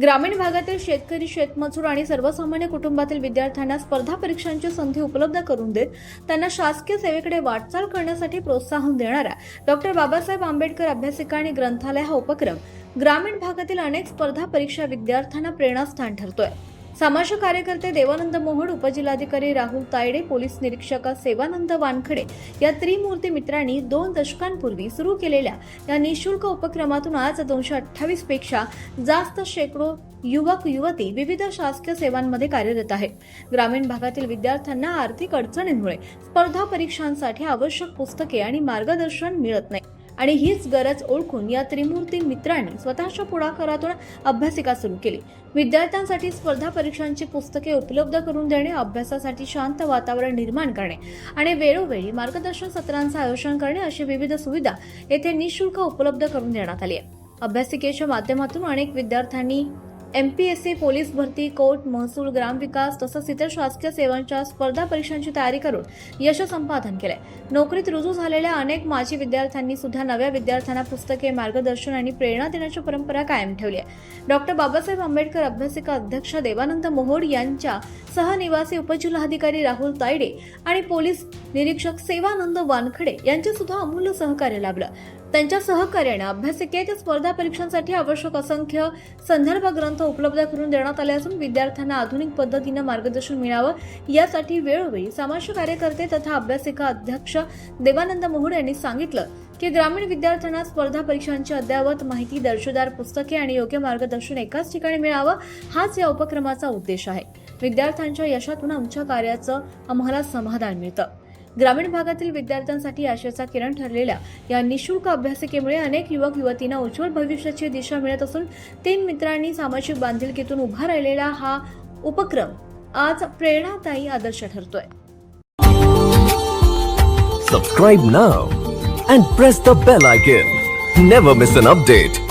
ग्रामीण भागातील शेतकरी, शेतमजूर आणि सर्वसामान्य कुटुंबातील विद्यार्थ्यांना स्पर्धा परीक्षांची संधी उपलब्ध करून देत त्यांना शासकीय सेवेकडे वाटचाल करण्यासाठी प्रोत्साहन देणारा डॉक्टर बाबासाहेब आंबेडकर अभ्यासिका आणि ग्रंथालय हा उपक्रम ग्रामीण भागातील अनेक स्पर्धा परीक्षा विद्यार्थ्यांना प्रेरणास्थान ठरतोय। समाज कार्यकर्ते देवानंद मोहोड, उपजिल्हाधिकारी राहुल तायडे, पोलीस निरीक्षक सेवानंद वानखडे या त्रिमूर्ती मित्रांनी 2 दशकांपूर्वी सुरू केलेल्या या निःशुल्क उपक्रमातून आज 228 पेक्षा जास्त शेकडो युवक युवती विविध शासकीय सेवांमध्ये कार्यरत आहेत। ग्रामीण भागातील विद्यार्थ्यांना आर्थिक अडचणींमुळे स्पर्धा परीक्षांसाठी आवश्यक पुस्तके आणि मार्गदर्शन मिळत नाही आणि हीच गरज ओळखून या त्रिमूर्ती मित्रांनी स्वतःच्या पुढाकारातून अभ्यासिका सुरू केली। विद्यार्थ्यांसाठी स्पर्धा परीक्षांची पुस्तके उपलब्ध करून देणे, अभ्यासासाठी शांत वातावरण निर्माण करणे आणि वेळोवेळी मार्गदर्शन सत्रांचे आयोजन करणे अशी विविध सुविधा येथे निःशुल्क उपलब्ध करून देण्यात आली आहे। अभ्यासिकेच्या माध्यमातून अनेक विद्यार्थ्यांनी MPSC, पोलीस भरती, कोर्ट, महसूल, ग्रामविकास तसंच इतर शासकीय सेवांच्या स्पर्धा परीक्षांची तयारी करून यश संपादन केले। नोकरीत रुजू झालेल्या अनेक माजी विद्यार्थ्यांनी सुद्धा नव्या विद्यार्थ्यांना पुस्तके, मार्गदर्शन आणि प्रेरणा देण्याची परंपरा कायम ठेवली आहे। डॉक्टर बाबासाहेब आंबेडकर अभ्यासिका अध्यक्ष देवानंद मोहोड यांच्या सहनिवासी उपजिल्हाधिकारी राहुल तायडे आणि पोलीस निरीक्षक सेवानंद वानखडे यांचे सुद्धा अमूल्य सहकार्य लाभलं। त्यांच्या सहकार्याने अभ्यासिकेत स्पर्धा परीक्षांसाठी आवश्यक असंख्य संदर्भ ग्रंथ उपलब्ध करून देण्यात आले असून विद्यार्थ्यांना आधुनिक पद्धतीने मार्गदर्शन मिळावं यासाठी वेळोवेळी समाज कार्यकर्ते तथा अभ्यासिका अध्यक्ष देवानंद मोहोड यांनी सांगितलं की ग्रामीण विद्यार्थ्यांना स्पर्धा परीक्षांची अद्ययावत माहिती, दर्जेदार पुस्तके आणि योग्य मार्गदर्शन एकाच ठिकाणी मिळावं हाच या उपक्रमाचा उद्देश आहे। विद्यार्थ्यांच्या यशातून आमच्या कार्याचं आम्हाला समाधान मिळतं। ग्रामीण भागातील विद्यार्थ्यांसाठी आशेचा किरण ठरलेल्या या निःशुल्क अभ्यासिकेमुळे अनेक युवक युवतींना उज्ज्वल भविष्याची दिशा मिळत असून 3 मित्रांनी सामाजिक बांधिलकीतून उभा राहिलेला हा उपक्रम आज प्रेरणादायी आदर्श ठरतोय। Subscribe now and press the bell icon. Never miss an update.